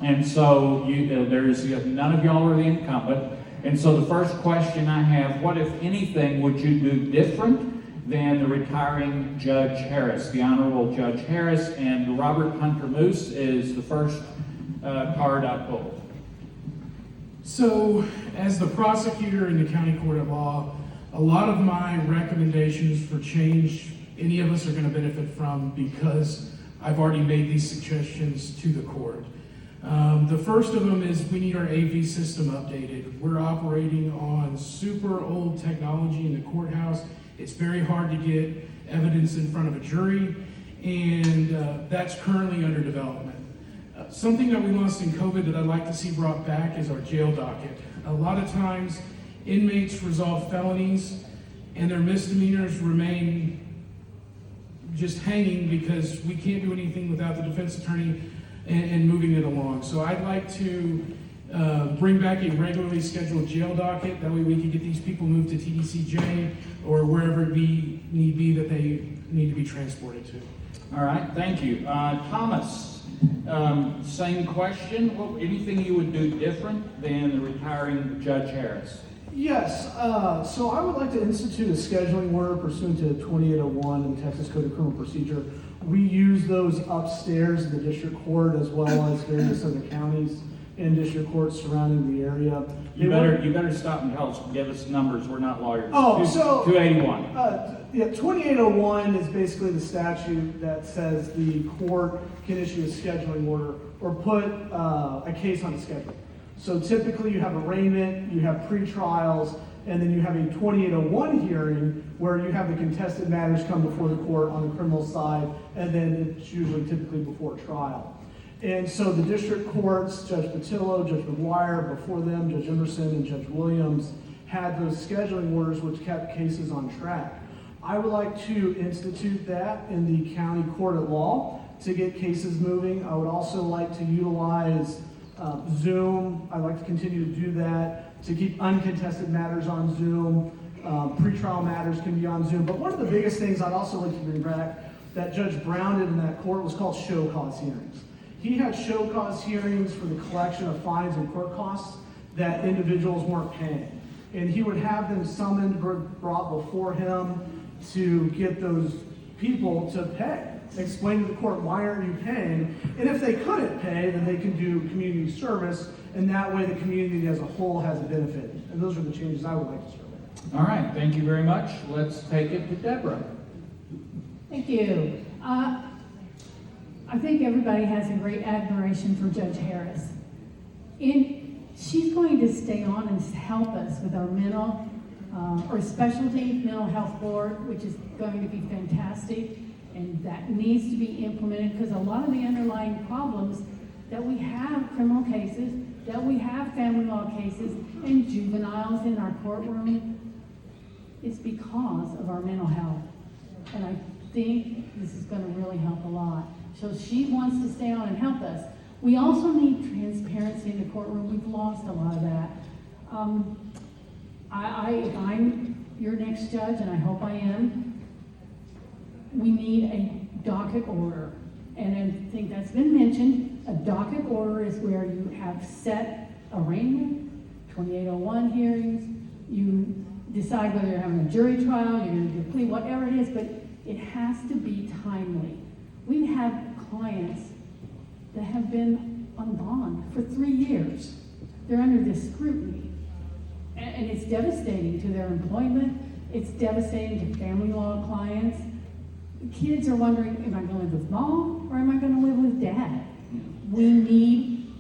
And so none of y'all are the incumbent. And so the first question I have, what, if anything, would you do different than the retiring Judge Harris, the Honorable Judge Harris? And Robert Hunter Moose is the first card I pulled. So, as the prosecutor in the County Court of Law, a lot of my recommendations for change, any of us are going to benefit from, because I've already made these suggestions to the court. The first of them is we need our AV system updated. We're operating on super old technology in the courthouse. It's very hard to get evidence in front of a jury, and that's currently under development. Something that we lost in COVID that I'd like to see brought back is our jail docket. A lot of times, inmates resolve felonies, and their misdemeanors remain just hanging because we can't do anything without the defense attorney and moving it along. So I'd like to bring back a regularly scheduled jail docket. That way we can get these people moved to TDCJ or wherever it need be that they need to be transported to. All right, thank you. Thomas, same question. Anything you would do different than the retiring Judge Harris? Yes, so I would like to institute a scheduling order pursuant to 2801 in Texas Code of Criminal Procedure. We use those upstairs in the district court as well as various other counties and district courts surrounding the area. You better stop and give us numbers. We're not lawyers. Oh, so 281. Yeah, 2801 is basically the statute that says the court can issue a scheduling order or put a case on a schedule. So typically you have arraignment, you have pre-trials, and then you have a 2801 hearing where you have the contested matters come before the court on the criminal side, and then it's usually typically before trial. And so the district courts, Judge Patillo, Judge McGuire, before them, Judge Emerson and Judge Williams, had those scheduling orders which kept cases on track. I would like to institute that in the county court of law to get cases moving. I would also like to utilize Zoom. I'd like to continue to do that to keep uncontested matters on Zoom. Pretrial matters can be on Zoom. But one of the biggest things I'd also like to bring back that Judge Brown did in that court was called show cause hearings. He had show cause hearings for the collection of fines and court costs that individuals weren't paying. And he would have them summoned, brought before him to get those people to pay. Explain to the court, why aren't you paying? And if they couldn't pay, then they can do community service, and that way the community as a whole has a benefit. And those are the changes I would like to start with. All right, thank you very much. Let's take it to Deborah. Thank you. I think everybody has a great admiration for Judge Harris. She's going to stay on and help us with our mental or specialty mental health board, which is going to be fantastic. And that needs to be implemented because a lot of the underlying problems that we have criminal cases, that we have family law cases, and juveniles in our courtroom, it's because of our mental health. And I think this is going to really help a lot. So she wants to stay on and help us. We also need transparency in the courtroom. We've lost a lot of that. If I'm your next judge, and I hope I am, we need a docket order. And I think that's been mentioned. A docket order is where you have set arraignment, 2801 hearings, you decide whether you're having a jury trial, you're going to do a plea, whatever it is, but it has to be timely. We have clients that have been on bond for 3 years. They're under this scrutiny. And it's devastating to their employment. It's devastating to family law clients. Kids are wondering, am I going to live with mom or am I going to live with dad? We need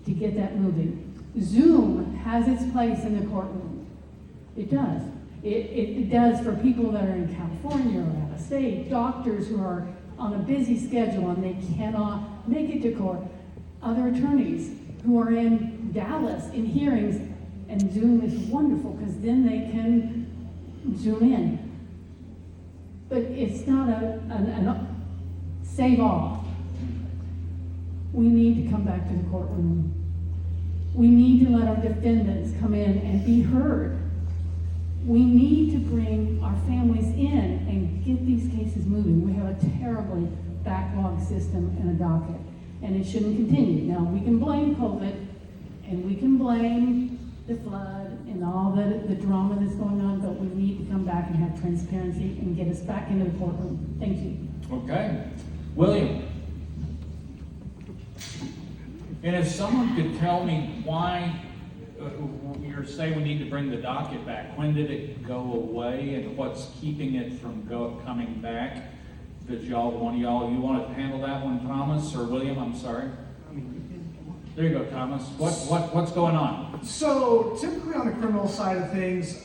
to get that moving. Zoom has its place in the courtroom. It does. It does for people that are in California or out of state, doctors who are on a busy schedule and they cannot make it to court, other attorneys who are in Dallas in hearings, and Zoom is wonderful because then they can zoom in. But it's not a save all. We need to come back to the courtroom. We need to let our defendants come in and be heard. We need to bring our families in and get these cases moving. We have a terribly backlogged system and a docket. and it shouldn't continue. Now, we can blame COVID, and we can blame the flood and all the drama that's going on, but we need to come back and have transparency and get us back into the courtroom. Thank you. Okay. William? And if someone could tell me why you're saying we need to bring the docket back, when did it go away and what's keeping it from coming back? Does you want to handle that one, Thomas or William? I'm sorry. There you go, Thomas. What's going on? So typically on the criminal side of things,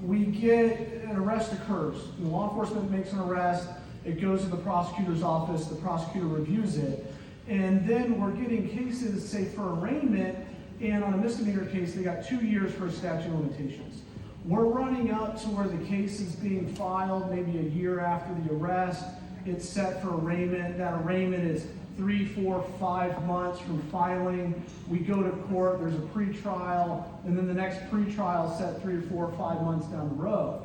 we get an arrest occurs. The law enforcement makes an arrest. It goes to the prosecutor's office. The prosecutor reviews it. And then we're getting cases, say, for arraignment, and on a misdemeanor case, they got 2 years for a statute of limitations. We're running up to where the case is being filed maybe a year after the arrest. It's set for arraignment. That arraignment is 3, 4, 5 months from filing. We go to court, there's a pretrial, and then the next pretrial is set 3 or 4 or 5 months down the road.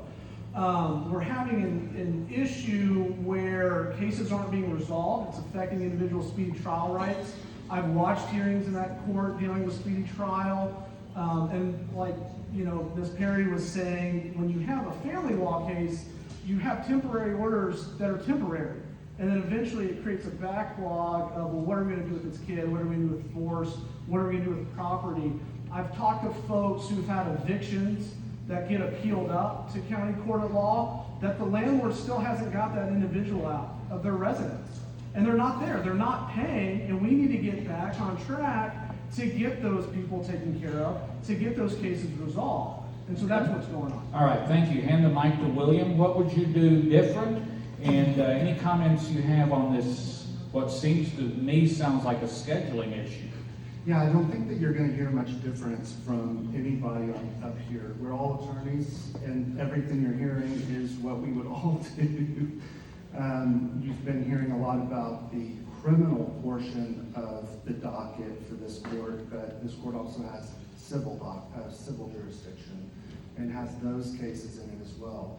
We're having an issue where cases aren't being resolved. It's affecting individual speedy trial rights. I've watched hearings in that court dealing with speedy trial, and like, Ms. Perry was saying, when you have a family law case, you have temporary orders that are temporary. And then eventually it creates a backlog of, well, what are we going to do with this kid? What are we going to do with divorce? What are we going to do with property? I've talked to folks who've had evictions that get appealed up to county court of law, that the landlord still hasn't got that individual out of their residence. And they're not there. They're not paying, and we need to get back on track to get those people taken care of, to get those cases resolved. And so that's what's going on. All right, thank you. Hand the mic to William. What would you do different? And any comments you have on this, what seems to me sounds like a scheduling issue? Yeah, I don't think that you're going to hear much difference from anybody up here. We're all attorneys, and everything you're hearing is what we would all do. You've been hearing a lot about the criminal portion of the docket for this court, but this court also has civil jurisdiction and has those cases in it as well.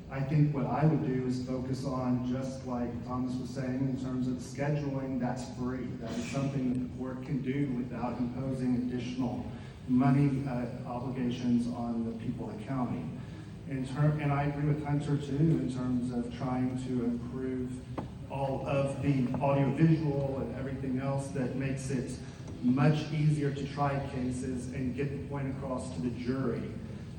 I think what I would do is focus on, just like Thomas was saying, in terms of scheduling, that's free. That is something that the court can do without imposing additional money obligations on the people of the county. And I agree with Hunter too, in terms of trying to improve all of the audiovisual and everything else that makes it much easier to try cases and get the point across to the jury.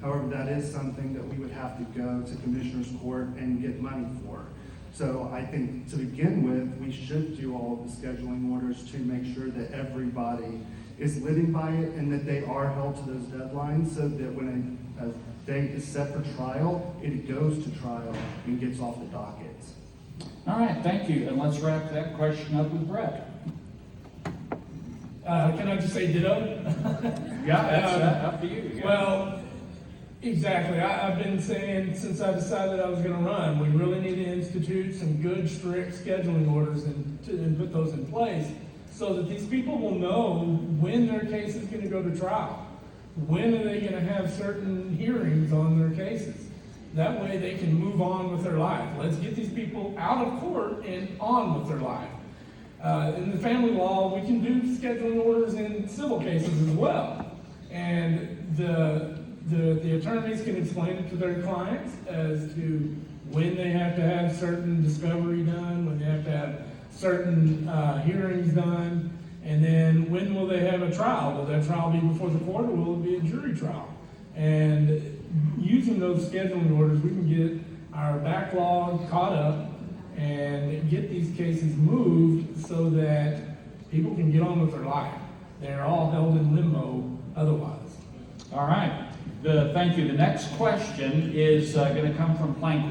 However, that is something that we would have to go to Commissioner's Court and get money for. So I think to begin with, we should do all of the scheduling orders to make sure that everybody is living by it and that they are held to those deadlines, so that when a date is set for trial, it goes to trial and gets off the docket. All right, thank you. And let's wrap that question up with Brett. Can I just say ditto? Yeah, that's up to you. Yeah. Well, exactly. I've been saying since I decided I was going to run, we really need to institute some good, strict scheduling orders and put those in place so that these people will know when their case is going to go to trial. When are they going to have certain hearings on their cases? That way they can move on with their life. Let's get these people out of court and on with their life. In the family law, we can do scheduling orders in civil cases as well. And the attorneys can explain it to their clients as to when they have to have certain discovery done, when they have to have certain hearings done, and then when will they have a trial? Will that trial be before the court, or will it be a jury trial? And using those scheduling orders, we can get our backlog caught up and get these cases moved so that people can get on with their life. They're all held in limbo otherwise. All right. Thank you. The next question is going to come from Plank